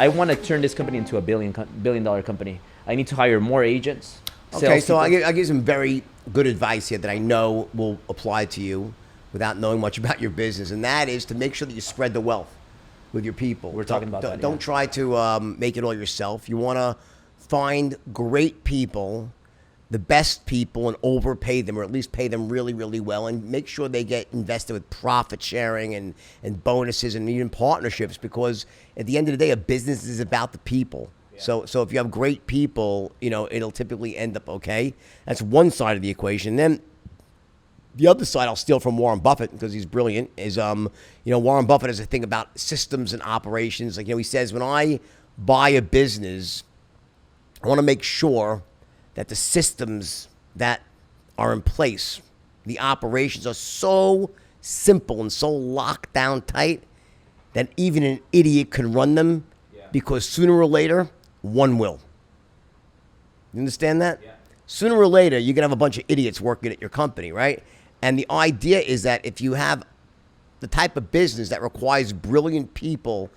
I want to turn this company into a billion dollar company. I need to hire more agents. Okay, so I give some very good advice here that I know will apply to you without knowing much about your business, and that is to make sure that you spread the wealth with your people. We're talking about that. Don't try to make it all yourself. You want to find great people, the best people, and overpay them, or at least pay them really, really well, and make sure they get invested with profit sharing and bonuses and even partnerships, because at the end of the day, a business is about the people. So if you have great people, it'll typically end up okay. That's one side of the equation. Then the other side, I'll steal from Warren Buffett because he's brilliant, is, Warren Buffett has a thing about systems and operations. Like, he says, when I buy a business, I want to make sure that the systems that are in place, the operations are so simple and so locked down tight that even an idiot can run them, because sooner or later, one will. You understand that? Yeah. Sooner or later, you're going to have a bunch of idiots working at your company, right? And the idea is that if you have the type of business that requires brilliant people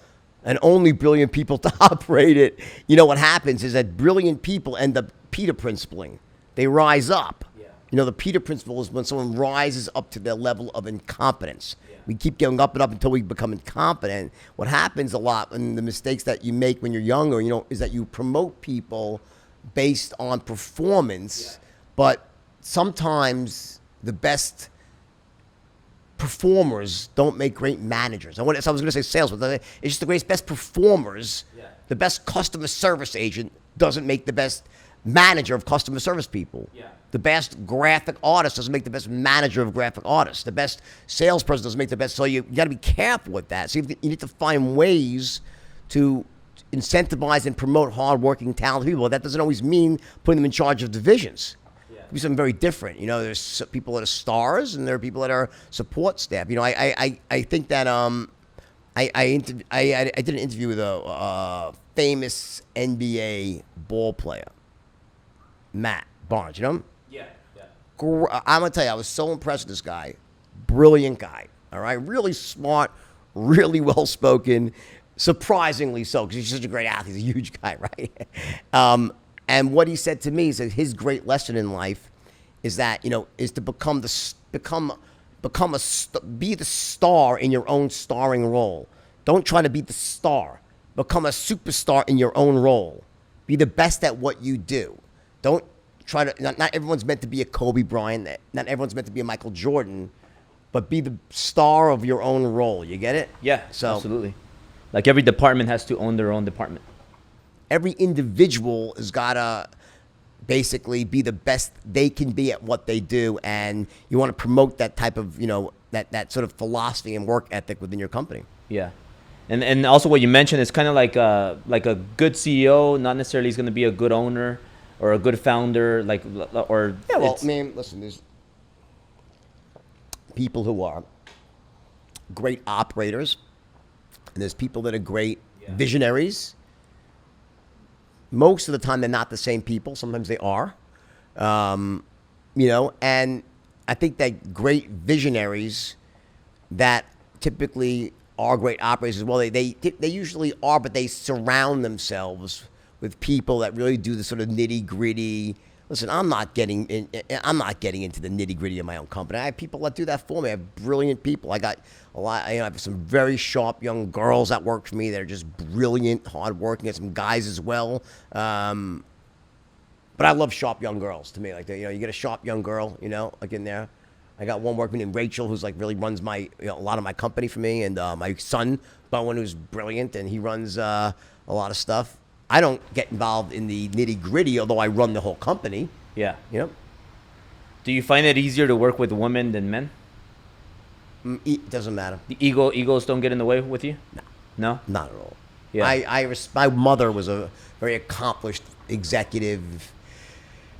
and only brilliant people to operate it, what happens is that brilliant people end up Peter Principling. They rise up. Yeah. The Peter Principle is when someone rises up to their level of incompetence. Yeah. We keep going up and up until we become incompetent. What happens a lot, and the mistakes that you make when you're younger, is that you promote people based on performance, but sometimes the best performers don't make great managers. So I was going to say sales, but it's just the best performers. Yeah. The best customer service agent doesn't make the best manager of customer service people. Yeah. The best graphic artist doesn't make the best manager of graphic artists. The best salesperson doesn't make the best. So you got to be careful with that. So you need to find ways to incentivize and promote hardworking, talented people. That doesn't always mean putting them in charge of divisions. Yeah. It can be something very different. There's people that are stars and there are people that are support staff. I think that I did an interview with a famous NBA ball player, Matt Barnes. You know him? Yeah. I'm going to tell you, I was so impressed with this guy. Brilliant guy, all right? Really smart, really well-spoken, surprisingly so, because he's such a great athlete. He's a huge guy, right? And what he said to me is that his great lesson in life is that, is to be the star in your own starring role. Don't try to be the star. Become a superstar in your own role. Be the best at what you do. Don't try to, not everyone's meant to be a Kobe Bryant. Not everyone's meant to be a Michael Jordan, but be the star of your own role. You get it? Yeah, absolutely. Like every department has to own their own department. Every individual has got to basically be the best they can be at what they do. And you want to promote that type of, that sort of philosophy and work ethic within your company. Yeah. And also what you mentioned is kind of like a good CEO, not necessarily is going to be a good owner or a good founder, listen, there's people who are great operators, and there's people that are great visionaries. Most of the time, they're not the same people. Sometimes they are, and I think that great visionaries that typically are great operators as well. They usually are, but they surround themselves with people that really do the sort of nitty gritty. Listen, I'm not getting into the nitty gritty of my own company. I have people that do that for me. I have brilliant people. I got a lot. I have some very sharp young girls that work for me. They're just brilliant, hardworking. I have some guys as well. But I love sharp young girls. To me, like you get a sharp young girl, like in there. I got one working named Rachel, who's like really runs my a lot of my company for me, and my son Bowen, who's brilliant, and he runs a lot of stuff. I don't get involved in the nitty gritty, although I run the whole company. Yeah. Do you find it easier to work with women than men? It doesn't matter. The egos don't get in the way with you? No, not at all. Yeah. My mother was a very accomplished executive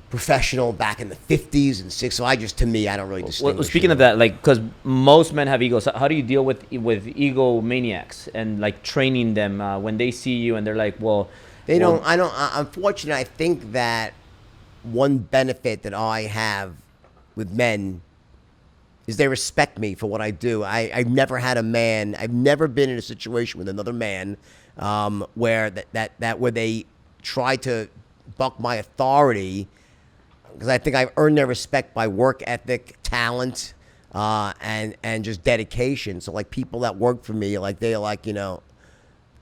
professional back in the 50s and 60s. So to me, I don't really distinguish. Well, speaking of that, because most men have egos, how do you deal with egomaniacs and training them when they see you and they're like, well, unfortunately, I think that one benefit that I have with men is they respect me for what I do. I've never had a man. I've never been in a situation with another man where where they try to buck my authority, because I think I've earned their respect by work ethic, talent, and just dedication. So like people that work for me, like they're like, I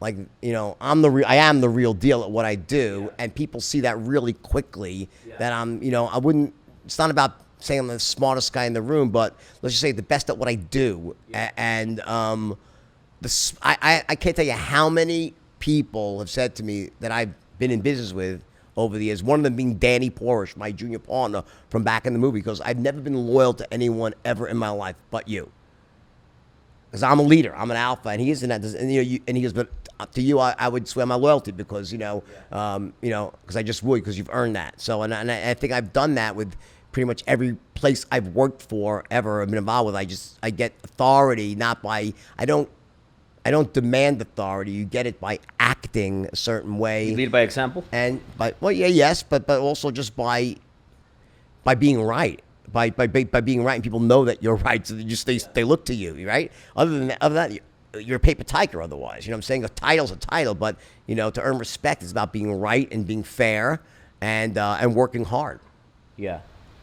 am the real deal at what I do, and people see that really quickly. That I wouldn't. It's not about saying I'm the smartest guy in the room, but let's just say the best at what I do. And I can't tell you how many people have said to me that I've been in business with over the years. One of them being Danny Porish, my junior partner from back in the movie, because I've never been loyal to anyone ever in my life but you. Because I'm a leader, I'm an alpha, and he isn't that. And he goes, but to you, I would swear my loyalty because because I just would, because you've earned that. So and I think I've done that with pretty much every place I've worked for ever, I've been involved with. I get authority not by I don't demand authority. You get it by acting a certain way. You lead by example. And but also just by being right. By being right, and people know that you're right, so they look to you, right? Other than that, you're a paper tiger otherwise. You know what I'm saying? A title's a title, but to earn respect is about being right and being fair and working hard. Yeah.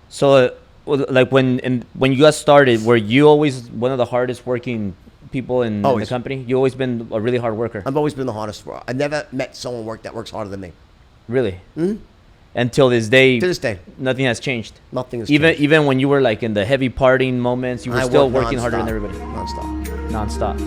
So like when you got started, were you always one of the hardest working people in the company? You always been a really hard worker. I've always been the hardest worker. I never met someone that works harder than me. Really? Mm-hmm. Until this day. To this day, nothing has changed. Nothing has changed. Even when you were like in the heavy partying moments, you were still working harder than everybody. Non-stop.